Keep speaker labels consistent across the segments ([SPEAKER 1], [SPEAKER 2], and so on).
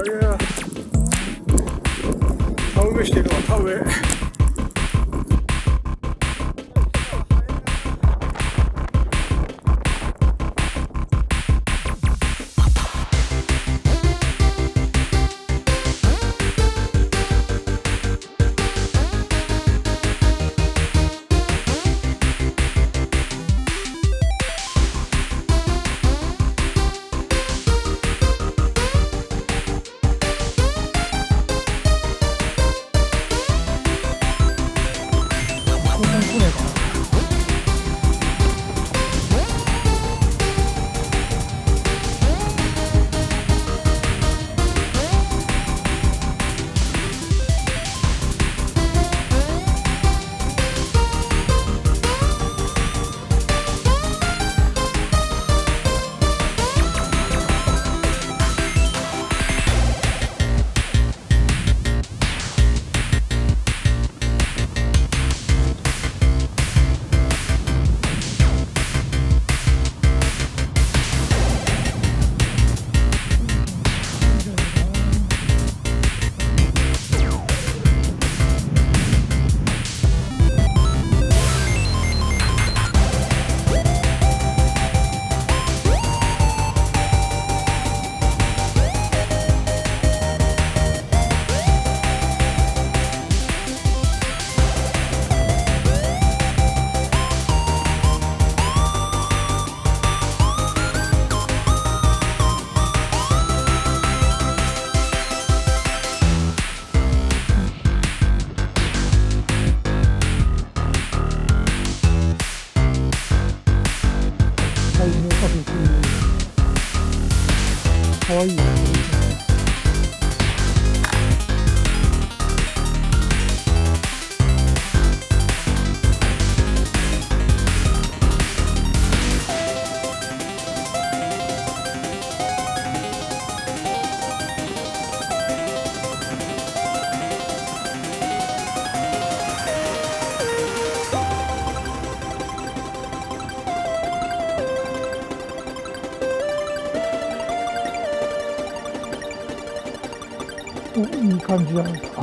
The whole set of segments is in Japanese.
[SPEAKER 1] や田植えしてるわ、田植え。かわいいね。いい感じじゃないですか。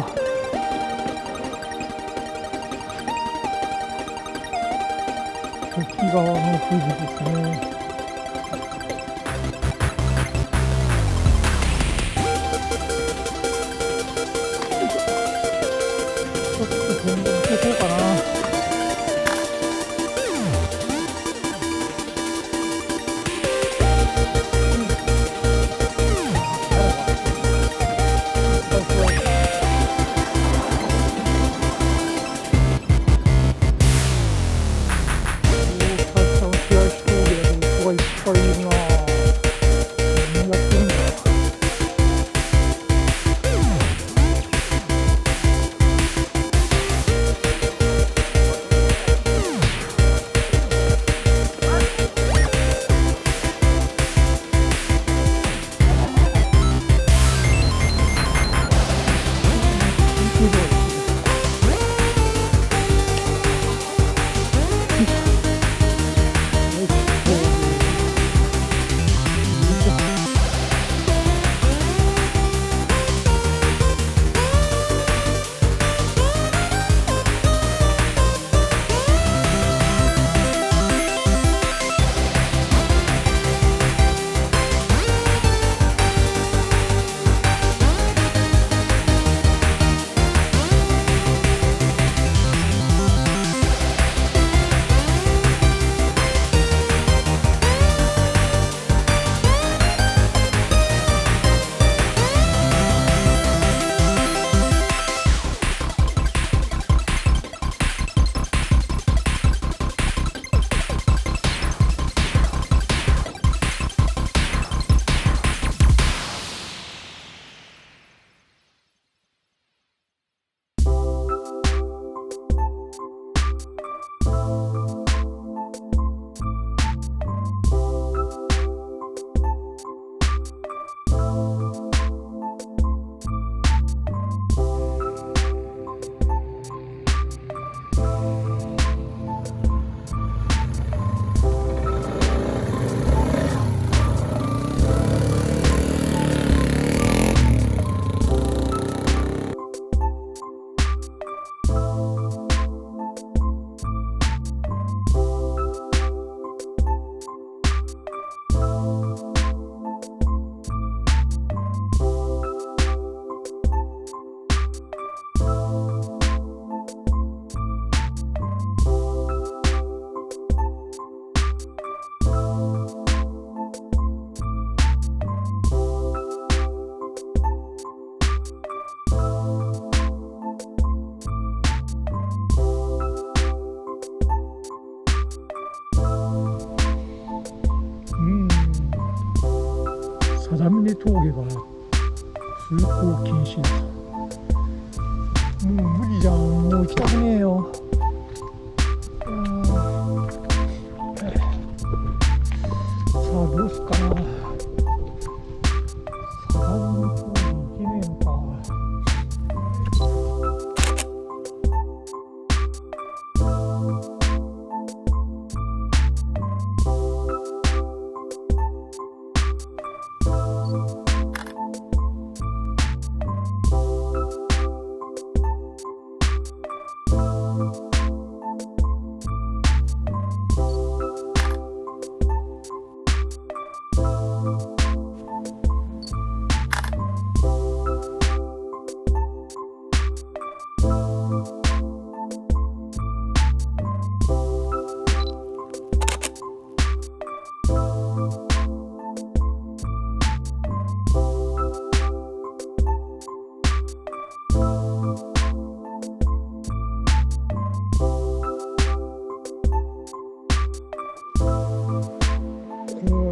[SPEAKER 1] 関川の富士ですね。ちょっと全部行こうかな。峠が通行禁止です。もう無理じゃん、もう行きたくねえよ。さあどうすっかな。相模の方に行けねえのか。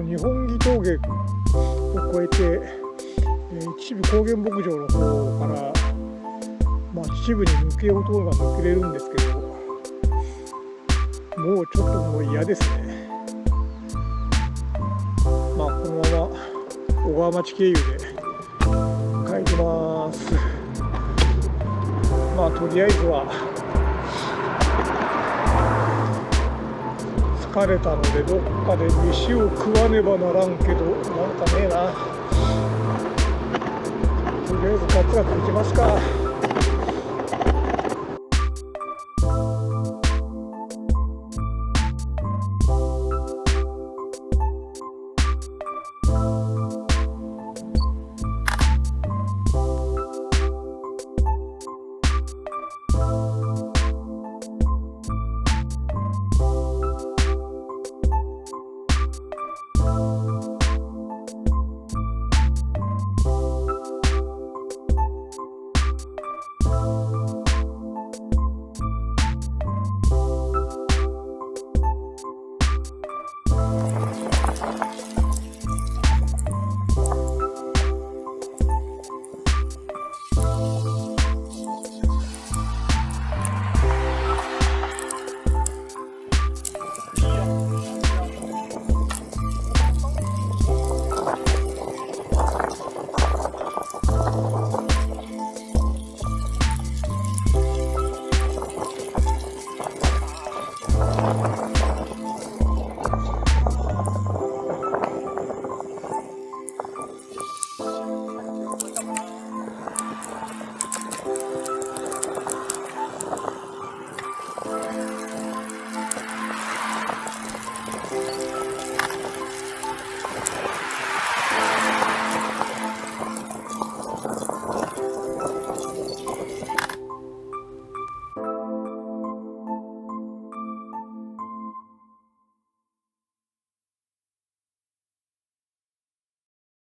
[SPEAKER 1] 日本木峠を越えて、秩父高原牧場の方から、秩父に抜けようと思えば抜けれるんですけど、もうちょっともう嫌ですね。このまま小川町経由で帰ります。とりあえずは疲れたのでどっかで飯を食わねばならんけど、なんかねえな。とりあえずガツガツ行きますか。